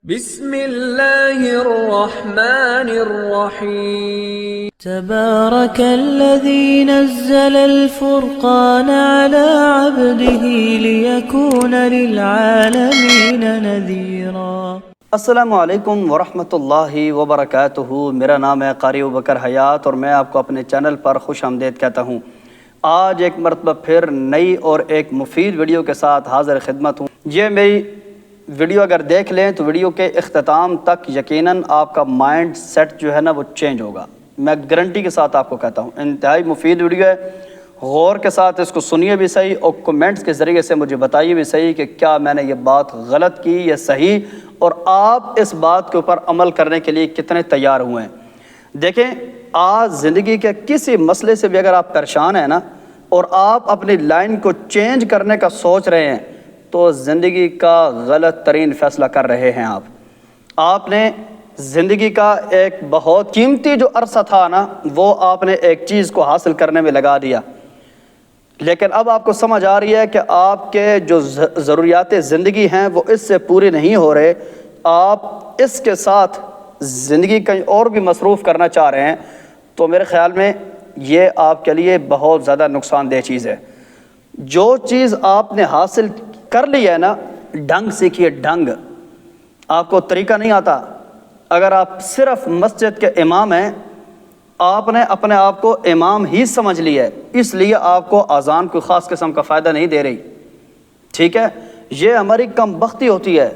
بسم اللہ الرحمن الرحیم تبارك الذي نزل الفرقان على عبده ليكون للعالمين نذيرا۔ السلام علیکم ورحمۃ اللہ وبرکاتہ۔ میرا نام ہے قاری ابوبکر حیات اور میں آپ کو اپنے چینل پر خوش آمدید کہتا ہوں۔ آج ایک مرتبہ پھر نئی اور ایک مفید ویڈیو کے ساتھ حاضر خدمت ہوں۔ یہ میری ویڈیو اگر دیکھ لیں تو ویڈیو کے اختتام تک یقیناً آپ کا مائنڈ سیٹ جو ہے نا وہ چینج ہوگا، میں گارنٹی کے ساتھ آپ کو کہتا ہوں۔ انتہائی مفید ویڈیو ہے، غور کے ساتھ اس کو سنیے بھی صحیح اور کمنٹس کے ذریعے سے مجھے بتائیے بھی صحیح کہ کیا میں نے یہ بات غلط کی یا صحیح، اور آپ اس بات کے اوپر عمل کرنے کے لیے کتنے تیار ہوئے ہیں۔ دیکھیں، آج زندگی کے کسی مسئلے سے بھی اگر آپ پریشان ہیں نا اور آپ اپنی لائن کو چینج کرنے کا سوچ رہے ہیں تو زندگی کا غلط ترین فیصلہ کر رہے ہیں۔ آپ نے زندگی کا ایک بہت قیمتی جو عرصہ تھا نا وہ آپ نے ایک چیز کو حاصل کرنے میں لگا دیا، لیکن اب آپ کو سمجھ آ رہی ہے کہ آپ کے جو ضروریات زندگی ہیں وہ اس سے پوری نہیں ہو رہے، آپ اس کے ساتھ زندگی کہیں اور بھی مصروف کرنا چاہ رہے ہیں، تو میرے خیال میں یہ آپ کے لیے بہت زیادہ نقصان دہ چیز ہے۔ جو چیز آپ نے حاصل کر لی ہے نا، ڈھنگ سیکھیے، ڈھنگ۔ آپ کو طریقہ نہیں آتا، اگر آپ صرف مسجد کے امام ہیں، آپ نے اپنے آپ کو امام ہی سمجھ لیا ہے، اس لیے آپ کو اذان کوئی خاص قسم کا فائدہ نہیں دے رہی، ٹھیک ہے؟ یہ ہماری کم بختی ہوتی ہے،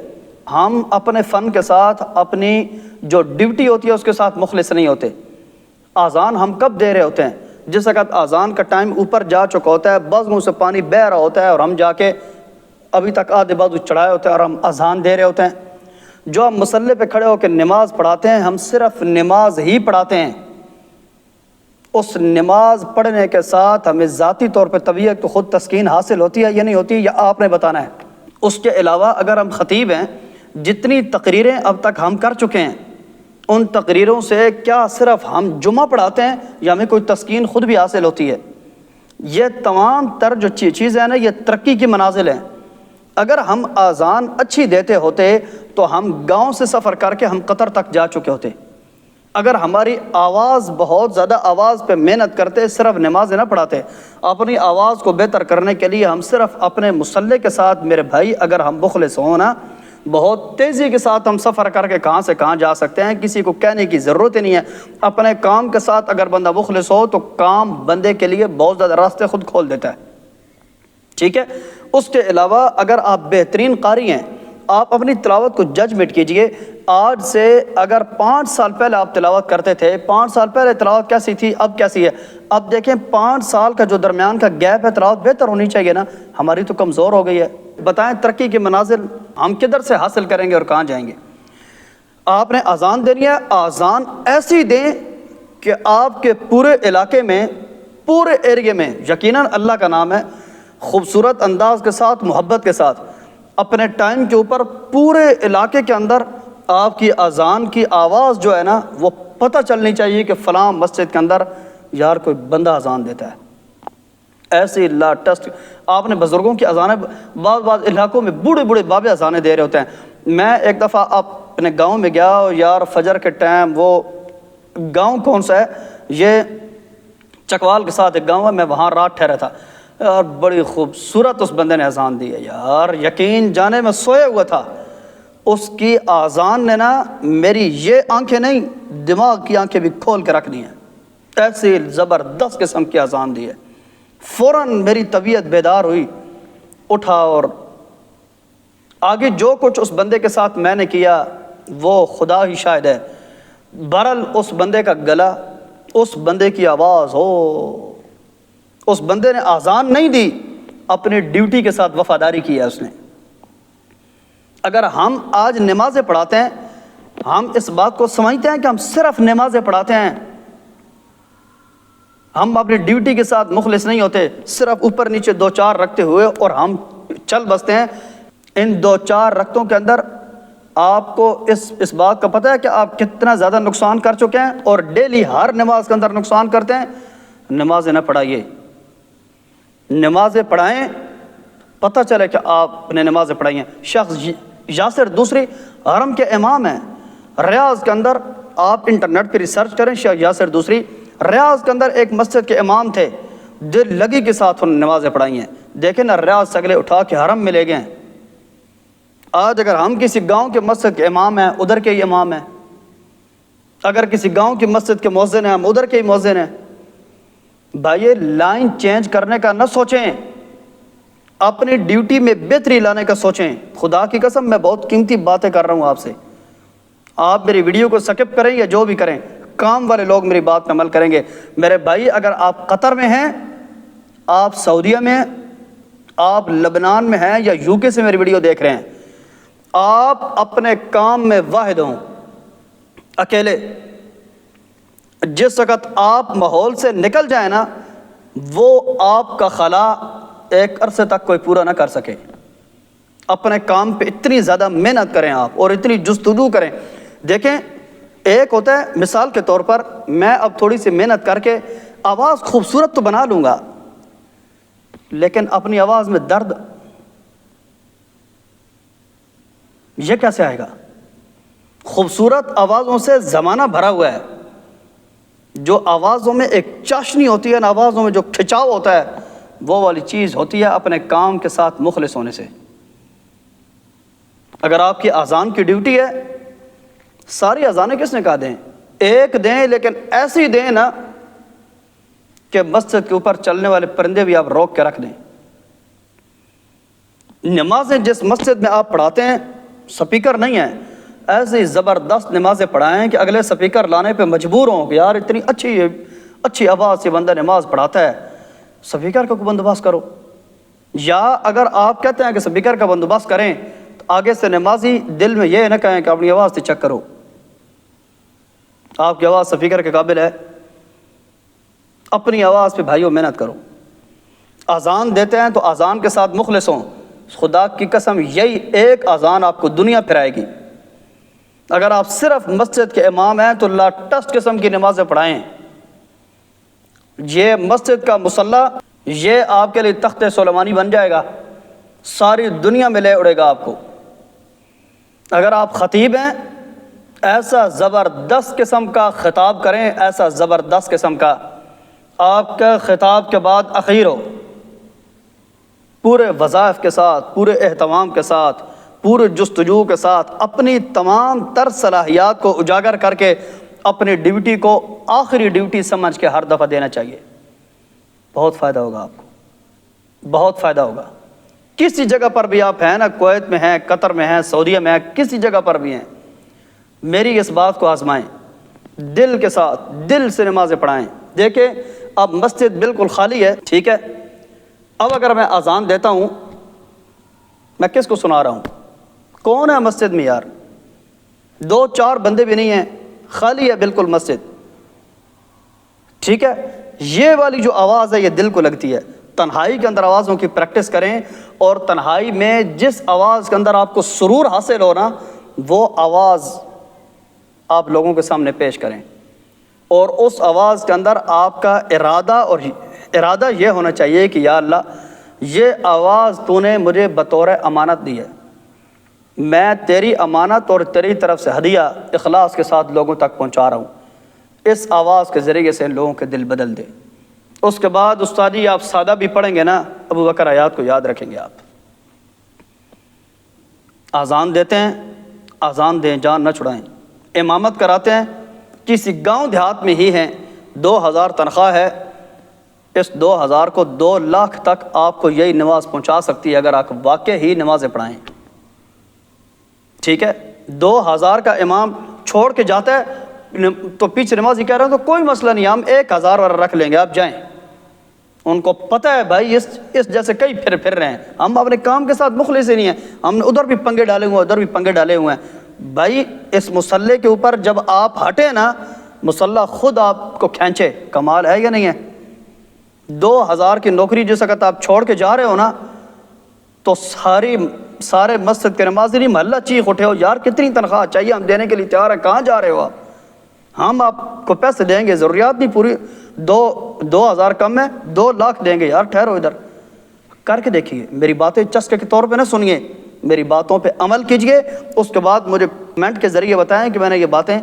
ہم اپنے فن کے ساتھ اپنی جو ڈیوٹی ہوتی ہے اس کے ساتھ مخلص نہیں ہوتے۔ اذان ہم کب دے رہے ہوتے ہیں؟ جس وقت اذان کا ٹائم اوپر جا چکا ہوتا ہے، بزموں سے پانی بہہ رہا ہوتا ہے اور ہم جا کے ابھی تک آدھے بازو چڑھائے ہوتے ہیں اور ہم اذان دے رہے ہوتے ہیں۔ جو ہم مصلی پہ کھڑے ہو کے نماز پڑھاتے ہیں، ہم صرف نماز ہی پڑھاتے ہیں، اس نماز پڑھنے کے ساتھ ہمیں ذاتی طور پہ طبیعت کو خود تسکین حاصل ہوتی ہے یا نہیں ہوتی، یہ آپ نے بتانا ہے۔ اس کے علاوہ اگر ہم خطیب ہیں، جتنی تقریریں اب تک ہم کر چکے ہیں ان تقریروں سے کیا صرف ہم جمعہ پڑھاتے ہیں یا ہمیں کوئی تسکین خود بھی حاصل ہوتی ہے؟ یہ تمام تر جو چیزیں ہیں نا یہ ترقی کی منازل ہیں۔ اگر ہم اذان اچھی دیتے ہوتے تو ہم گاؤں سے سفر کر کے ہم قطر تک جا چکے ہوتے۔ اگر ہماری آواز بہت زیادہ آواز پہ محنت کرتے، صرف نمازیں نہ پڑھاتے، اپنی آواز کو بہتر کرنے کے لیے ہم صرف اپنے مصلی کے ساتھ، میرے بھائی اگر ہم مخلص ہوں نا، بہت تیزی کے ساتھ ہم سفر کر کے کہاں سے کہاں جا سکتے ہیں، کسی کو کہنے کی ضرورت ہی نہیں ہے۔ اپنے کام کے ساتھ اگر بندہ مخلص ہو تو کام بندے کے لیے بہت زیادہ راستے خود کھول دیتا ہے، ٹھیک ہے؟ اس کے علاوہ اگر آپ بہترین قاری ہیں، آپ اپنی تلاوت کو ججمنٹ کیجئے۔ آج سے اگر 5 سال پہلے آپ تلاوت کرتے تھے، 5 سال پہلے تلاوت کیسی تھی، اب کیسی ہے؟ اب دیکھیں 5 سال کا جو درمیان کا گیپ ہے، تلاوت بہتر ہونی چاہیے نا، ہماری تو کمزور ہو گئی ہے۔ بتائیں ترقی کے منازل ہم کدھر سے حاصل کریں گے اور کہاں جائیں گے؟ آپ نے اذان دینی ہے، اذان ایسی دیں کہ آپ کے پورے علاقے میں، پورے ایریے میں یقیناً اللہ کا نام ہے، خوبصورت انداز کے ساتھ، محبت کے ساتھ، اپنے ٹائم کے اوپر پورے علاقے کے اندر آپ کی اذان کی آواز جو ہے نا وہ پتہ چلنی چاہیے کہ فلاں مسجد کے اندر یار کوئی بندہ اذان دیتا ہے۔ ایسی ٹیسٹ آپ نے بزرگوں کی اذانیں، بعض علاقوں میں بوڑھے بوڑھے بابے اذانیں دے رہے ہوتے ہیں۔ میں ایک دفعہ اپنے گاؤں میں گیا، یار فجر کے ٹائم، وہ گاؤں کون سا ہے، یہ چکوال کے ساتھ ایک گاؤں ہے، میں وہاں رات ٹھہرا تھا، یار بڑی خوبصورت اس بندے نے اذان دی ہے، یار یقین جانے میں سویا ہوا تھا، اس کی اذان نے نا میری یہ آنکھیں نہیں، دماغ کی آنکھیں بھی کھول کے رکھ دی ہیں، ایسی زبردست قسم کی اذان دی ہے۔ فوراً میری طبیعت بیدار ہوئی، اٹھا اور آگے جو کچھ اس بندے کے ساتھ میں نے کیا وہ خدا ہی شاہد ہے۔ بہرحال اس بندے کا گلا، اس بندے کی آواز، اس بندے نے اذان نہیں دی، اپنی ڈیوٹی کے ساتھ وفاداری کی ہے اس نے۔ اگر ہم آج نمازیں پڑھاتے ہیں، ہم اس بات کو سمجھتے ہیں کہ ہم صرف نمازیں پڑھاتے ہیں، ہم اپنی ڈیوٹی کے ساتھ مخلص نہیں ہوتے، صرف اوپر نیچے 2-4 رکھتے ہوئے اور ہم چل بستے ہیں۔ ان 2-4 رکعتوں کے اندر آپ کو اس بات کا پتہ ہے کہ آپ کتنا زیادہ نقصان کر چکے ہیں، اور ڈیلی ہر نماز کے اندر نقصان کرتے ہیں۔ نمازیں نہ پڑھائیے، نمازیں پڑھائیں، پتہ چلے کہ آپ نے نمازیں پڑھائی ہیں۔ شخص یاسر دوسری حرم کے امام ہیں، ریاض کے اندر آپ انٹرنیٹ پہ ریسرچ کریں، شیخ یاسر دوسری ریاض کے اندر ایک مسجد کے امام تھے، دل لگی کے ساتھ انہوں نے نمازیں پڑھائی ہیں۔ دیکھیں نا، ریاض سے اگلے اٹھا کے حرم میں لے گئے ہیں۔ آج اگر ہم کسی گاؤں کے مسجد کے امام ہیں، ادھر کے ہی امام ہیں، اگر کسی گاؤں کی مسجد کے مؤذن ہیں، ہم ادھر کے ہی مؤذن ہیں۔ بھائی لائن چینج کرنے کا نہ سوچیں، اپنی ڈیوٹی میں بہتری لانے کا سوچیں۔ خدا کی قسم میں بہت قیمتی باتیں کر رہا ہوں آپ سے، آپ میری ویڈیو کو سکپ کریں یا جو بھی کریں، کام والے لوگ میری بات پہ عمل کریں گے۔ میرے بھائی، اگر آپ قطر میں ہیں، آپ سعودیہ میں ہیں، آپ لبنان میں ہیں یا UK سے میری ویڈیو دیکھ رہے ہیں، آپ اپنے کام میں واحد ہوں، اکیلے۔ جس وقت آپ ماحول سے نکل جائیں نا، وہ آپ کا خلا ایک عرصے تک کوئی پورا نہ کر سکے۔ اپنے کام پہ اتنی زیادہ محنت کریں آپ، اور اتنی جستجو کریں۔ دیکھیں، ایک ہوتا ہے مثال کے طور پر، میں اب تھوڑی سی محنت کر کے آواز خوبصورت تو بنا لوں گا، لیکن اپنی آواز میں درد یہ کیسے آئے گا؟ خوبصورت آوازوں سے زمانہ بھرا ہوا ہے، جو آوازوں میں ایک چاشنی ہوتی ہے نا، آوازوں میں جو کھچاؤ ہوتا ہے، وہ والی چیز ہوتی ہے اپنے کام کے ساتھ مخلص ہونے سے۔ اگر آپ کی اذان کی ڈیوٹی ہے، ساری اذانیں کس نے کہا دیں؟ ایک دیں، لیکن ایسی دیں نا کہ مسجد کے اوپر چلنے والے پرندے بھی آپ روک کے رکھ دیں۔ نمازیں جس مسجد میں آپ پڑھاتے ہیں، سپیکر نہیں ہیں، ایسی زبردست نمازیں پڑھائیں کہ اگلے سپیکر لانے پہ مجبور ہوں کہ یار اتنی اچھی آواز سے بندہ نماز پڑھاتا ہے، سپیکر کا بندوبست کرو۔ یا اگر آپ کہتے ہیں کہ سپیکر کا بندوبست کریں، تو آگے سے نمازی دل میں یہ نہ کہیں کہ اپنی آواز سے چیک کرو، آپ کی آواز سپیکر کے قابل ہے۔ اپنی آواز پہ بھائیوں محنت کرو۔ اذان دیتے ہیں تو اذان کے ساتھ مخلص ہوں۔ خدا کی قسم، یہی ایک اذان آپ کو دنیا پھرائے گی۔ اگر آپ صرف مسجد کے امام ہیں تو ٹسٹ قسم کی نمازیں پڑھائیں۔ یہ مسجد کا مصلی، یہ آپ کے لیے تخت سلیمانی بن جائے گا، ساری دنیا میں لے اڑے گا آپ کو۔ اگر آپ خطیب ہیں، ایسا زبردست قسم کا خطاب کریں، ایسا زبردست قسم کا، آپ کا خطاب کے بعد اخیر ہو، پورے وظائف کے ساتھ، پورے اہتمام کے ساتھ، پورے جستجو کے ساتھ، اپنی تمام تر صلاحیات کو اجاگر کر کے اپنی ڈیوٹی کو آخری ڈیوٹی سمجھ کے ہر دفعہ دینا چاہیے۔ بہت فائدہ ہوگا آپ کو، بہت فائدہ ہوگا۔ کسی جگہ پر بھی آپ ہیں نا، کویت میں ہیں، قطر میں ہیں، سعودیہ میں ہیں، کسی جگہ پر بھی ہیں، میری اس بات کو آزمائیں، دل کے ساتھ، دل سے نمازیں پڑھائیں۔ دیکھیں، اب مسجد بالکل خالی ہے، ٹھیک ہے، اب اگر میں اذان دیتا ہوں، میں کس کو سنا رہا ہوں؟ کون ہے مسجد میں یار؟ 2-4 بندے بھی نہیں ہیں، خالی ہے بالکل مسجد، ٹھیک ہے۔ یہ والی جو آواز ہے، یہ دل کو لگتی ہے۔ تنہائی کے اندر آوازوں کی پریکٹس کریں، اور تنہائی میں جس آواز کے اندر آپ کو سرور حاصل ہو نا، وہ آواز آپ لوگوں کے سامنے پیش کریں، اور اس آواز کے اندر آپ کا ارادہ یہ ہونا چاہیے کہ یا اللہ، یہ آواز تو نے مجھے بطور امانت دی ہے، میں تیری امانت اور تیری طرف سے ہدیہ اخلاص کے ساتھ لوگوں تک پہنچا رہا ہوں۔ اس آواز کے ذریعے سے لوگوں کے دل بدل دے۔ اس کے بعد استاد جی آپ سادہ بھی پڑھیں گے نا، ابو بکر حیات کو یاد رکھیں گے آپ۔ اذان دیتے ہیں، اذان دیں، جان نہ چھڑائیں۔ امامت کراتے ہیں، کسی گاؤں دیہات میں ہی ہیں، 2000 تنخواہ ہے، اس 2000 کو 2 لاکھ تک آپ کو یہی نماز پہنچا سکتی ہے اگر آپ واقع ہی نمازیں پڑھائیں، ٹھیک ہے۔ 2000 کا امام چھوڑ کے جاتا ہے تو پیچھے نمازی کہہ رہے ہیں تو کوئی مسئلہ نہیں، ہم 1000 والا رکھ لیں گے، آپ جائیں۔ ان کو پتہ ہے بھائی اس جیسے کئی پھر رہے ہیں، ہم اپنے کام کے ساتھ مخلص ہی نہیں ہیں، ہم نے ادھر بھی پنگے ڈالے ہوئے ہیں، ادھر بھی پنگے ڈالے ہوئے ہیں۔ بھائی اس مصلے کے اوپر جب آپ ہٹیں نا، مصلہ خود آپ کو کھینچے، کمال ہے یا نہیں ہے؟ 2000 کی نوکری جس وقت آپ چھوڑ کے جا رہے ہو نا، تو سارے مسجد کے نمازی نہیں، محلہ چیخ اٹھے ہو، یار کتنی تنخواہ چاہیے، ہم دینے کے لیے تیار ہیں، کہاں جا رہے ہو آپ؟ ہم آپ کو پیسے دیں گے، ضروریات نہیں پوری، 2000 کم ہے، 2 لاکھ دیں گے، یار ٹھہرو ادھر۔ کر کے دیکھیے، میری باتیں چسکے کے طور پہ نہ سنیے، میری باتوں پہ عمل کیجئے، اس کے بعد مجھے کمنٹ کے ذریعے بتائیں کہ میں نے یہ باتیں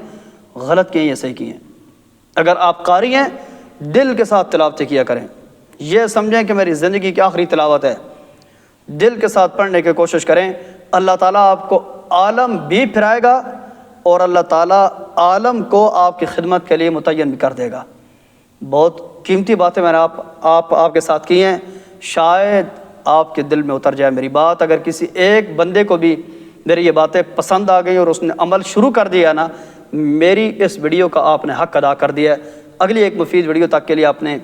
غلط کی ہیں یا صحیح کی ہیں۔ اگر آپ قاری ہیں دل کے ساتھ تلاوتیں کیا کریں، یہ سمجھیں کہ میری زندگی کی آخری تلاوت ہے، دل کے ساتھ پڑھنے کی کوشش کریں۔ اللہ تعالیٰ آپ کو عالم بھی پھرائے گا اور اللہ تعالیٰ عالم کو آپ کی خدمت کے لیے متعین بھی کر دے گا۔ بہت قیمتی باتیں میں نے آپ کے ساتھ کی ہیں، شاید آپ کے دل میں اتر جائے میری بات۔ اگر کسی ایک بندے کو بھی میری یہ باتیں پسند آ گئیں اور اس نے عمل شروع کر دیا نا، میری اس ویڈیو کا آپ نے حق ادا کر دیا ہے۔ اگلی ایک مفید ویڈیو تک کے لیے آپ نے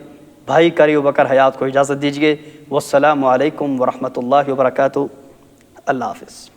بھائی قاری ابوبکر حیات کو اجازت دیجیے۔ والسلام علیکم ورحمۃ اللہ وبرکاتہ۔ اللہ حافظ۔